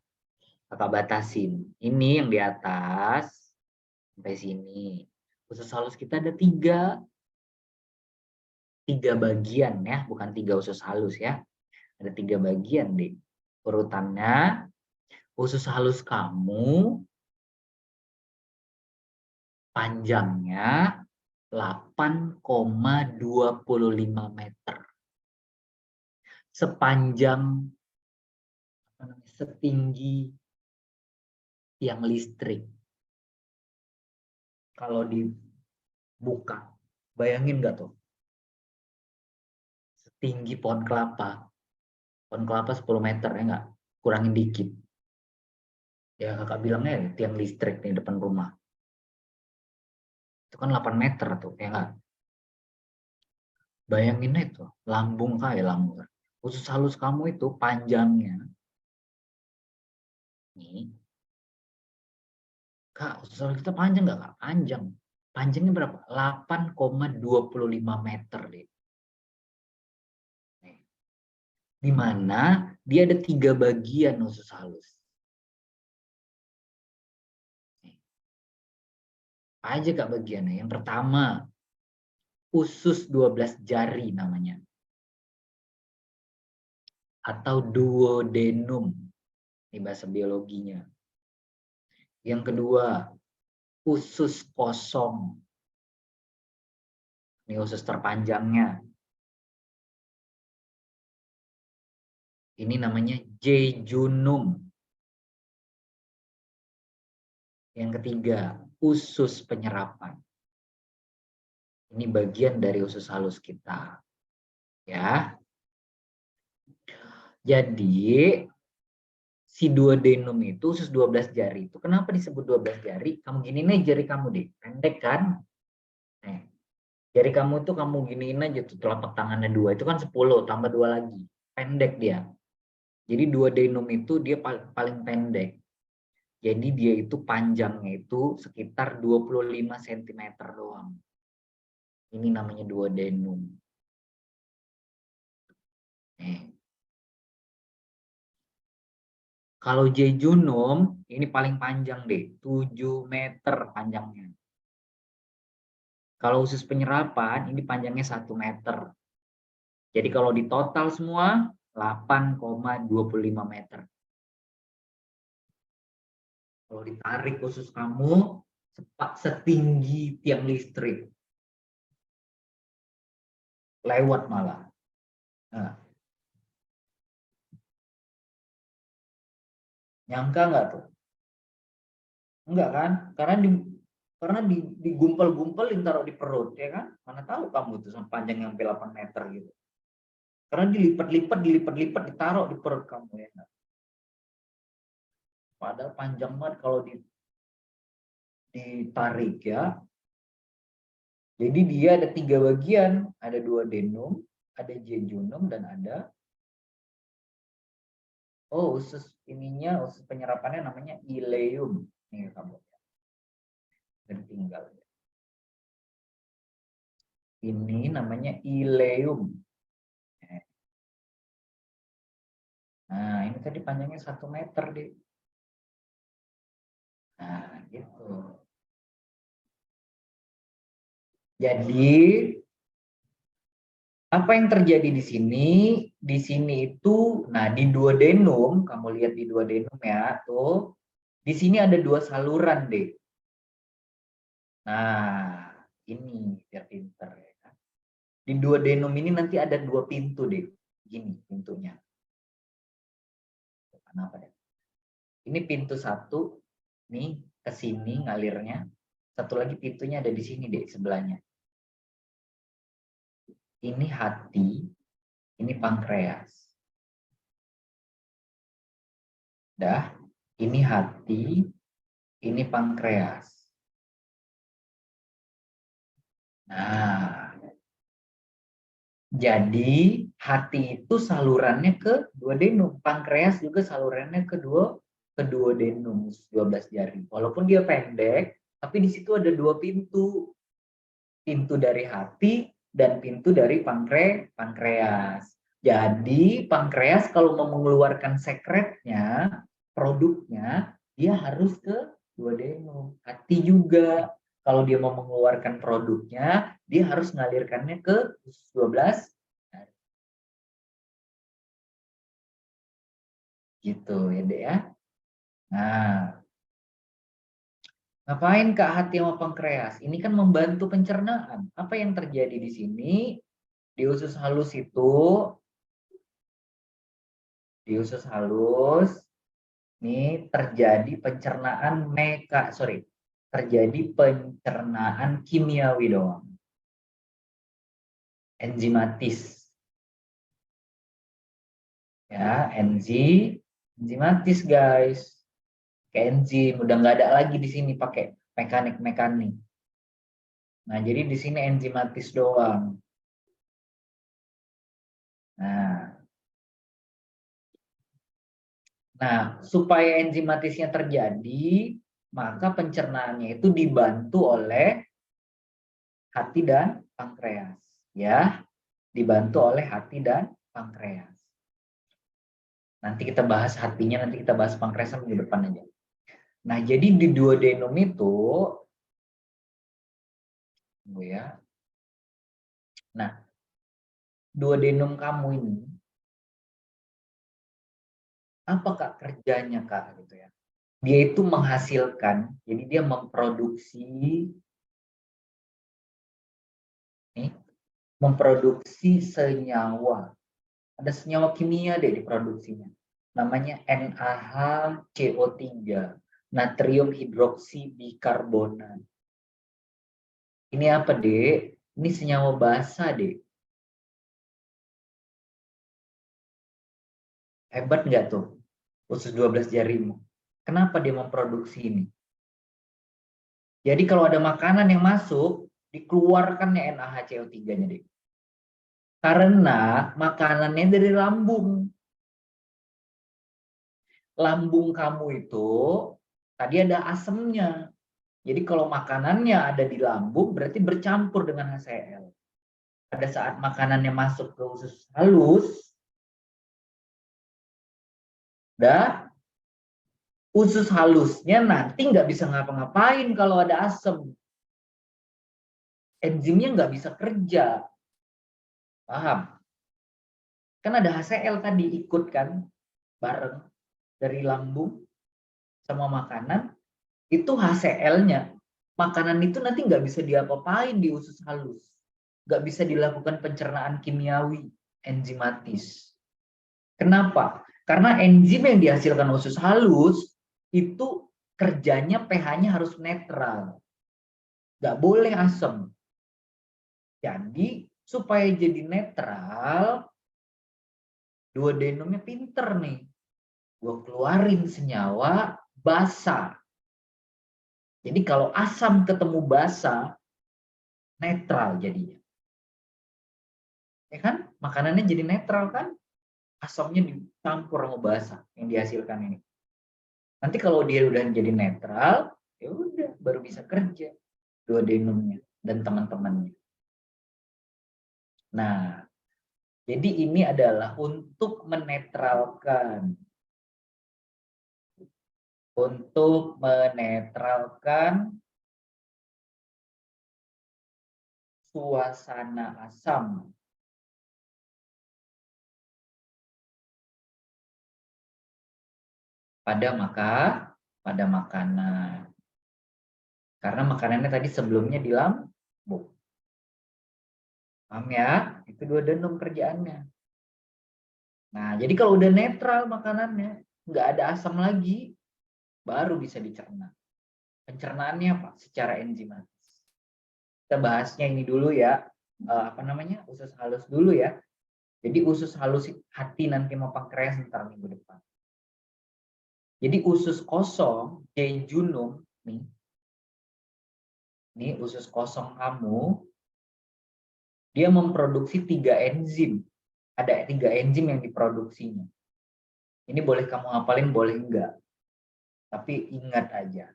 Kakak batasin. Ini yang di atas sampai sini. Usus halus kita ada tiga bagian ya, bukan tiga usus halus ya. Ada tiga bagian deh. Urutannya, usus halus kamu panjangnya 8,25 meter. Sepanjang, setinggi tiang listrik. Kalau dibuka, bayangin nggak tuh? Setinggi pohon kelapa. Pohon kelapa 10 meter ya nggak? Kurangin dikit. Ya kakak bilangnya ya, tiang listrik di depan rumah. Itu kan 8 meter tuh, ya nggak? Bayangin itu, lambung kayak lambung. Usus halus kamu itu panjangnya, nih, Kak, usus halus kita panjang nggak Kak? Panjang. Panjangnya berapa? 8,25 meter deh. Nih. Di mana dia ada tiga bagian usus halus. Nih. Apa aja Kak bagiannya? Yang pertama, usus 12 jari namanya. Atau duodenum. Ini bahasa biologinya. Yang kedua, usus kosong. Ini usus terpanjangnya. Ini namanya jejunum. Yang ketiga, usus penyerapan. Ini bagian dari usus halus kita. Ya. Jadi si duodenum itu usus 12 jari itu. Kenapa disebut 12 jari? Kamu giniin aja jari kamu deh. Pendek kan? Nih. Jari kamu tuh kamu giniin aja tuh telapak tangannya 2. Itu kan 10 tambah 2 lagi. Pendek dia. Jadi duodenum itu dia paling pendek. Jadi dia itu panjangnya itu sekitar 25 cm doang. Ini namanya duodenum. Nih. Kalau jejunum, ini paling panjang deh, 7 meter panjangnya. Kalau usus penyerapan, ini panjangnya 1 meter. Jadi kalau di total semua, 8,25 meter. Kalau ditarik usus kamu, setinggi tiang listrik. Lewat malah. Nah, nyangka nggak tuh? Enggak kan? Karena digumpal-gumpalin taruh di perut, ya kan? Mana tahu kamu tuh sampai panjang yang 8 meter gitu. Karena dilipat-lipat ditaruh di perut kamu ya. Padahal panjang banget kalau ditarik ya. Jadi dia ada 3 bagian, ada duodenum, ada jejunum, dan ada usus penyerapannya namanya ileum. Nih kamu. Dan tinggal. Ini namanya ileum. Nah, ini tadi panjangnya 1 meter deh. Nah, gitu. Jadi apa yang terjadi di sini? Di sini itu, nah di duodenum, kamu lihat di duodenum ya, tuh. Di sini ada 2 saluran deh. Nah, ini biar pinter ya. Di duodenum ini nanti ada 2 pintu deh. Gini pintunya. Kenapa deh? Ini pintu 1, nih ke sini ngalirnya. Satu lagi pintunya ada di sini deh sebelahnya. Ini hati, ini pankreas. Dah, ini hati, ini pankreas. Nah, jadi hati itu salurannya ke duodenum, pankreas juga salurannya ke duodenum, 12 jari. Walaupun dia pendek, tapi di situ ada 2 pintu. Pintu dari hati dan pintu dari pankreas. Jadi pankreas kalau mau mengeluarkan sekretnya, produknya, dia harus ke duodenum. Hati juga. Kalau dia mau mengeluarkan produknya, dia harus mengalirkannya ke usus 12. Gitu ya, Dek ya. Nah, ngapain Kak hati sama pankreas? Ini kan membantu pencernaan. Apa yang terjadi di sini? Di usus halus itu, ini terjadi pencernaan terjadi pencernaan kimiawi doang, enzimatis ya, enzimatis guys, kayak enzim udah nggak ada lagi di sini pakai mekanik. Nah jadi di sini enzimatis doang. Nah, supaya enzimatisnya terjadi, maka pencernaannya itu dibantu oleh hati dan pankreas, ya. Dibantu oleh hati dan pankreas. Nanti kita bahas hatinya, nanti kita bahas pankreas minggu depan aja. Nah, jadi di duodenum itu, ya. Nah, duodenum kamu ini, apa Kak kerjanya Kak gitu ya? Dia itu menghasilkan, jadi dia memproduksi senyawa. Ada senyawa kimia deh diproduksinya. Namanya NaHCO3, natrium hidroksi bikarbonat. Ini apa, Dek? Ini senyawa basa, Dek. Hebat nggak tuh? Usus 12 jarimu. Kenapa dia memproduksi ini? Jadi kalau ada makanan yang masuk, dikeluarkannya NaHCO3-nya, Dek. Karena makanannya dari lambung. Lambung kamu itu tadi ada asemnya. Jadi kalau makanannya ada di lambung berarti bercampur dengan HCl. Pada saat makanannya masuk ke usus halus, usus halusnya nanti nggak bisa ngapa-ngapain kalau ada asam. Enzimnya nggak bisa kerja. Paham? Kan ada HCl tadi ikut kan bareng dari lambung sama makanan. Itu HCl-nya. Makanan itu nanti nggak bisa diapa-apain di usus halus. Nggak bisa dilakukan pencernaan kimiawi, enzimatis. Kenapa? Karena enzim yang dihasilkan usus halus itu kerjanya pH-nya harus netral. Nggak boleh asam. Jadi supaya jadi netral, duodenumnya pinter nih. Gue keluarin senyawa basa. Jadi kalau asam ketemu basa, netral jadinya. Ya kan? Makanannya jadi netral kan? Asamnya dicampur sama basa yang dihasilkan ini. Nanti kalau dia udah jadi netral, ya udah baru bisa kerja duodenumnya dan teman-temannya. Nah, jadi ini adalah untuk menetralkan suasana asam pada makanan. Karena makanannya tadi sebelumnya di lambung. Paham ya? Itu duodenum kerjaannya. Nah, jadi kalau udah netral makanannya, nggak ada asam lagi, baru bisa dicerna. Pencernaannya apa? Secara enzimatis. Kita bahasnya ini dulu ya, usus halus dulu ya. Jadi usus halus hati nanti mau pankreas ntar minggu depan. Jadi usus kosong, jejunum nih usus kosong kamu, dia memproduksi 3 enzim. Ada 3 enzim yang diproduksinya. Ini boleh kamu hafalin, boleh enggak. Tapi ingat aja.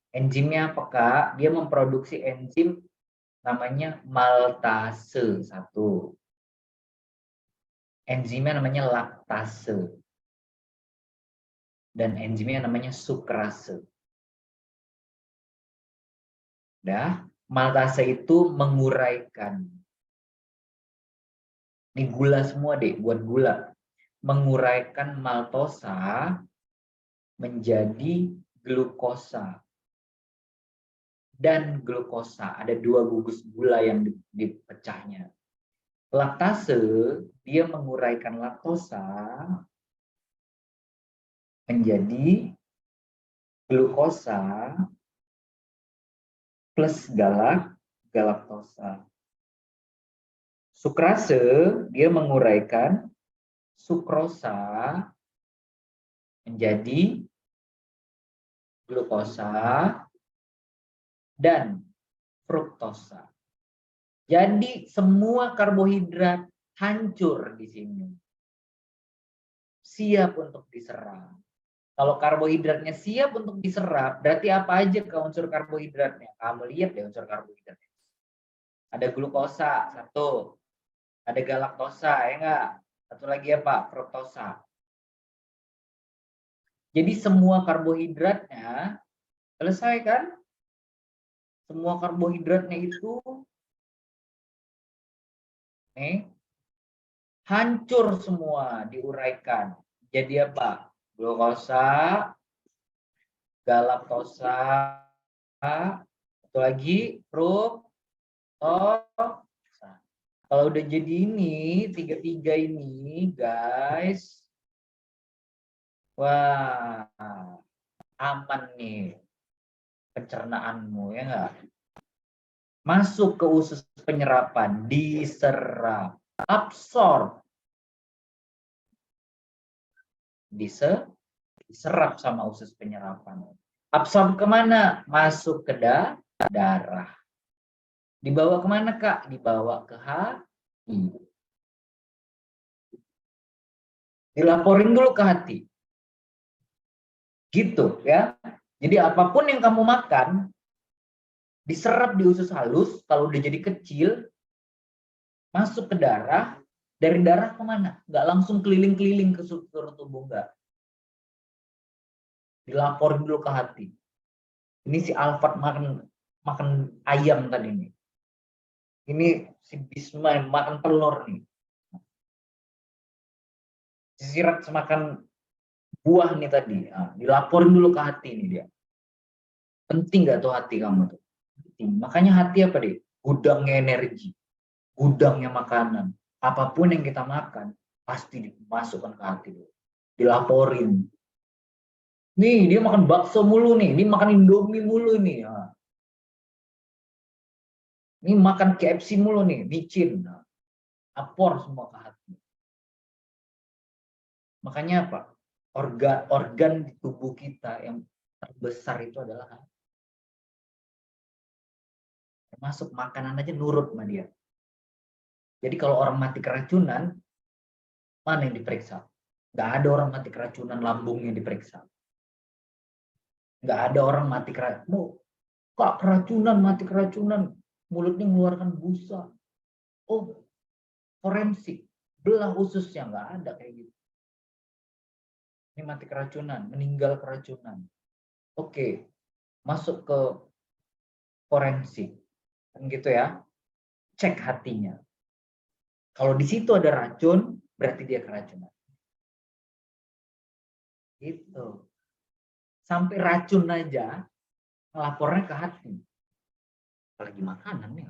Enzimnya apa Kak? Dia memproduksi enzim namanya maltase 1. Enzimnya namanya laktase. Dan enzimnya namanya sukrase. Maltase itu menguraikan. Ini gula semua deh, buat gula. Menguraikan maltosa menjadi glukosa. Dan glukosa, ada 2 gugus gula yang dipecahnya. Laktase, dia menguraikan laktosa menjadi glukosa plus galaktosa. Sukrase, dia menguraikan sukrosa menjadi glukosa dan fruktosa. Jadi semua karbohidrat hancur di sini. Siap untuk diserap. Kalau karbohidratnya siap untuk diserap, berarti apa aja ke unsur karbohidratnya? Kamu lihat deh unsur karbohidratnya. Ada glukosa, 1. Ada galaktosa, ya enggak? Satu lagi apa? Fruktosa. Jadi semua karbohidratnya selesai kan? Semua karbohidratnya itu hancur semua, diuraikan. Jadi apa? Glukosa, galaktosa, satu lagi fruktosa. Kalau udah jadi ini, 3 ini, guys, wah, aman nih pencernaanmu, ya enggak? Masuk ke usus penyerapan, diserap, absorb, diserap sama usus penyerapan. Absorb kemana? Masuk ke darah. Dibawa kemana Kak? Dibawa ke hati. Dilaporin dulu ke hati. Gitu ya. Jadi apapun yang kamu makan, diserap di usus halus, kalau udah jadi kecil, masuk ke darah, dari darah kemana? Nggak langsung keliling-keliling ke struktur tubuh, nggak. Dilaporin dulu ke hati. Ini si Alfred makan ayam tadi nih. Ini si Bisma makan telur nih. Si Sirat makan buah nih tadi. Nah, dilaporin dulu ke hati nih dia. Penting nggak tuh hati kamu tuh? Penting. Makanya hati apa deh? Gudangnya energi, gudangnya makanan. Apapun yang kita makan pasti dimasukkan ke hati dulu. Dilaporin. Nih dia makan bakso mulu nih, ini makan Indomie mulu nih. Nah. Ini makan KFC mulu nih, micin. Nah. Lapor semua ke hati. Makanya apa? organ di tubuh kita yang terbesar itu adalah hati. Termasuk makanan aja nurut sama dia. Jadi kalau orang mati keracunan, mana yang diperiksa? Nggak ada orang mati keracunan lambungnya diperiksa. Nggak ada orang mati keracunan. Kak keracunan, mati keracunan, mulutnya mengeluarkan busa. Oh, forensik, belah ususnya, nggak ada kayak gitu. Ini mati keracunan, meninggal keracunan. Oke, masuk ke forensik, kan gitu ya. Cek hatinya. Kalau di situ ada racun, berarti dia keracunan. Gitu. Sampai racun aja lapornya ke hati. Apalagi makanan nih.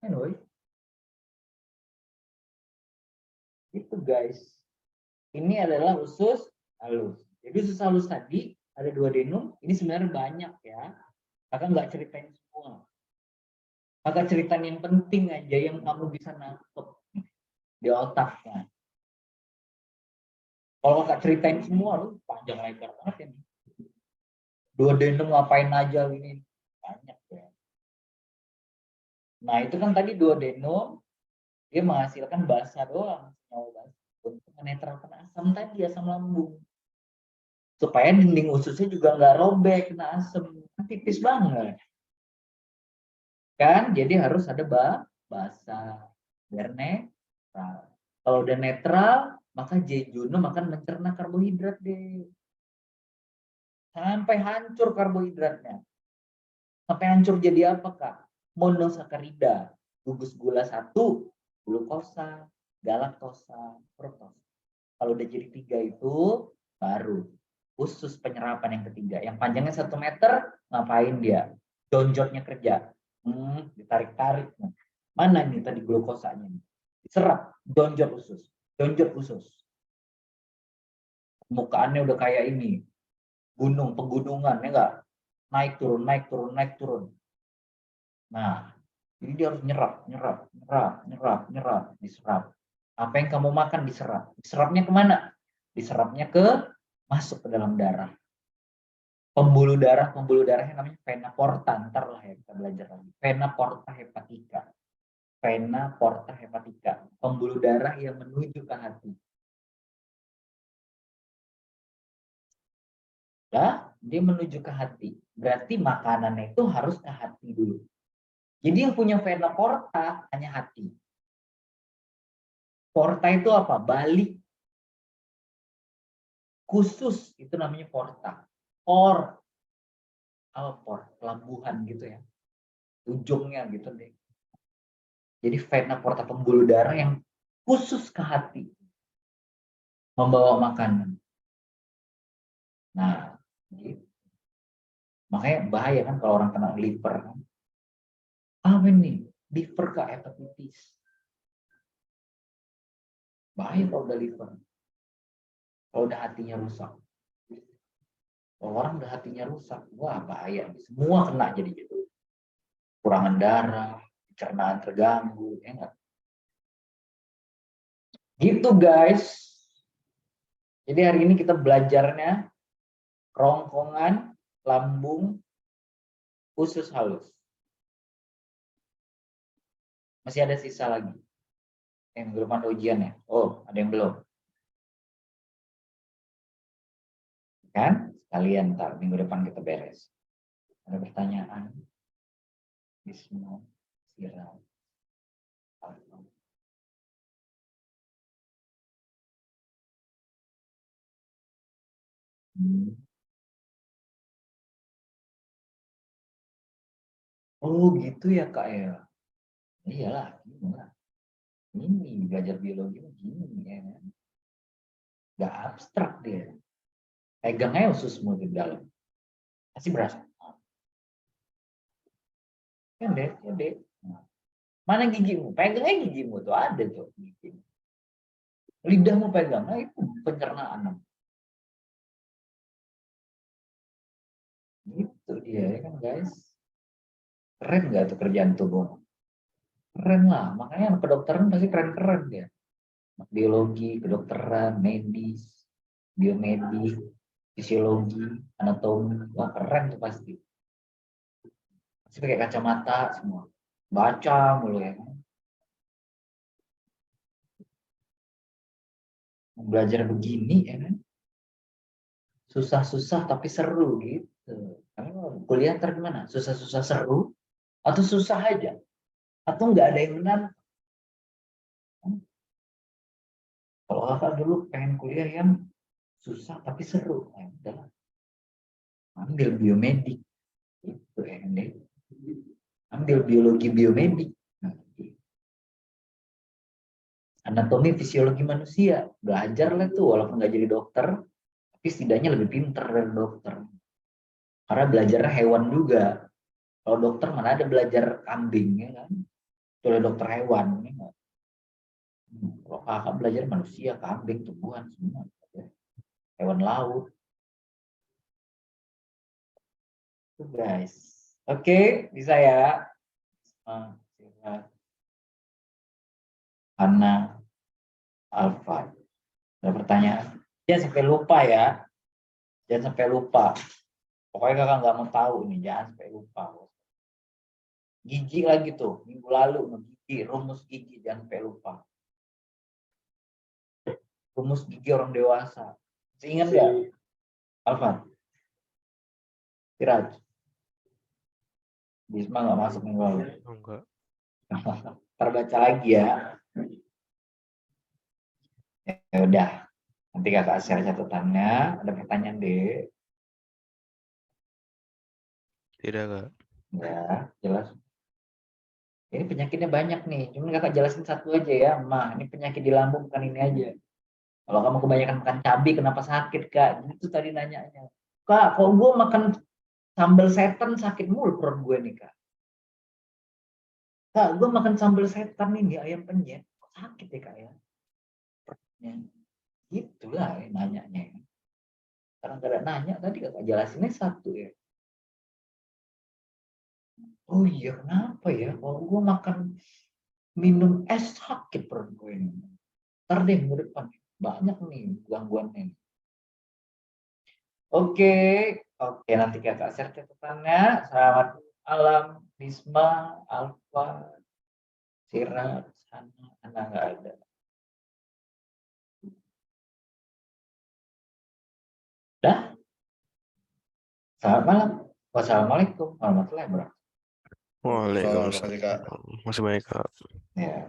Anyway. Itu guys. Ini adalah usus halus. Jadi usus halus tadi ada 2 denum. Ini sebenarnya banyak ya. Kakak nggak ceritain semua. Kakak ceritain yang penting aja yang kamu bisa nangkep di otaknya. Kalau kakak ceritain semua, lu panjang lebar banget ini. 2 denum ngapain aja ini banyak ya. Nah itu kan tadi 2 denum dia menghasilkan basa doang, untuk menetralkan asam tadi, asam lambung. Supaya dinding ususnya juga nggak robek kena asam, tipis banget. Kan jadi harus ada basa biar netral. Kalau udah netral, maka jejunum akan mencerna karbohidrat deh. Sampai hancur karbohidratnya. Sampai hancur jadi apa, Kak? Monosakarida. Gugus gula 1, glukosa, galaktosa, fruktosa. Kalau udah jadi 3 itu, baru usus penyerapan yang ketiga. Yang panjangnya 1 meter, ngapain dia? Donjotnya kerja. Ditarik-tarik. Mana nih tadi glukosanya? Diserap, donjot usus. Donjot usus. Permukaannya udah kayak ini. Gunung, pegunungan, ya enggak? Naik turun, naik turun, naik turun. Nah, jadi dia harus nyerap, diserap. Apa yang kamu makan diserap. Diserapnya kemana? Diserapnya masuk ke dalam darah. Pembuluh darahnya namanya vena porta. Ntar lah ya kita belajar lagi. Vena porta hepatica. Vena porta hepatica. Pembuluh darah yang menuju ke hati. Ya, dia menuju ke hati. Berarti makanannya itu harus ke hati dulu. Jadi yang punya vena porta hanya hati. Porta itu apa? Balik. Khusus itu namanya porta. Pelabuhan gitu ya. Ujungnya gitu deh. Jadi vena porta pembuluh darah yang khusus ke hati. Membawa makanan. Nah, gitu. Makanya bahaya kan kalau orang kena liver. Apa ini? Liver ke hepatitis. Bahaya kalau udah liver. Kalau udah hatinya rusak. Kalau orang udah hatinya rusak, wah bahaya. Semua kena jadi gitu. Kurangan darah, pencernaan terganggu, ya enggak? Gitu guys. Jadi hari ini kita belajarnya kerongkongan, lambung, usus halus. Masih ada sisa lagi. Yang belum ada ujian ya? Oh, ada yang belum. Kan? Sekalian ntar minggu depan kita beres. Ada pertanyaan? Bismillah. Siram. Oh gitu ya Kak ya. Iyalah, gimana? Ini belajar biologi begini ya. Gak abstrak dia. Pegang aja ususmu di dalam. Pasti berasa. Kan deh, ya deh. Mana gigimu? Pegang aja gigimu tuh ada tuh gigi. Lidahmu pegang, nah itu pencernaan. Gitu dia ya kan guys. Keren nggak tuh kerjaan tubuh? Keren lah, makanya anak kedokteran pasti keren-keren dia. Biologi, kedokteran, medis. biomedik, fisiologi, anatomi. Wah, keren tuh pasti. Pasti pakai kacamata semua. Baca mulu ya kan. Belajar begini ya kan. Susah-susah tapi seru gitu. Karena kuliah ntar gimana? Susah-susah seru atau susah aja? Atau nggak ada yang benar? Kalau kakak dulu pengen kuliah yang susah tapi seru, nah, udahlah ambil biomedik itu ya kan deh. Ambil biologi biomedik, nah, anatomi fisiologi manusia, belajar lah tuh walaupun nggak jadi dokter, tapi setidaknya lebih pinter dari dokter. Karena belajarnya hewan juga. Kalau dokter mana ada belajar kambing ya kan? Oleh dokter hewan ya kan? Kalau kakak belajar manusia, kambing, tumbuhan semua, hewan laut. Itu guys. Oke, bisa ya. Anna Alfa. Ada pertanyaan? Jangan sampai lupa ya. Jangan sampai lupa. Pokoknya kakak nggak mau tahu nih. Jangan sampai lupa. Gigi lagi tuh. Minggu lalu. Gigi. Rumus gigi. Jangan sampai lupa. Rumus gigi orang dewasa. Masih ingat nggak? Alfa. Siraj. Bisma nggak masuk minggu lalu. Enggak. Terbaca lagi ya. Ya udah. Nanti kakak share catatannya. Ada pertanyaan deh. Tidak, Kak. Ya, jelas. Ini penyakitnya banyak nih. Cuma kakak jelasin satu aja ya. Mah, ini penyakit di lambung bukan ini aja. Kalau kamu kebanyakan makan cabai, kenapa sakit, Kak? Itu tadi nanyanya. Kak, kalau gue makan sambal setan sakit mulu perut gue nih, Kak. Kak, gue makan sambal setan ini, ayam penyet. Kok sakit ya, Kak ya? Ya. Itulah ya, nanyanya. Karena gak ada nanya tadi, Kakak jelasinnya satu ya. Oh iya, kenapa ya? Kalau gue makan minum es sakit perut gue ini. Ntar deh minggu depan. Banyak nih gangguannya. Oke, oke nanti kakak share catatannya. Selamat malam, Bisma, Alfa, Sira, Sana, Anda nggak ada. Dah. Selamat malam. Wassalamualaikum warahmatullahi wabarakatuh. Waalaikumsalam. Kak. Masih baik, Kak. Ya.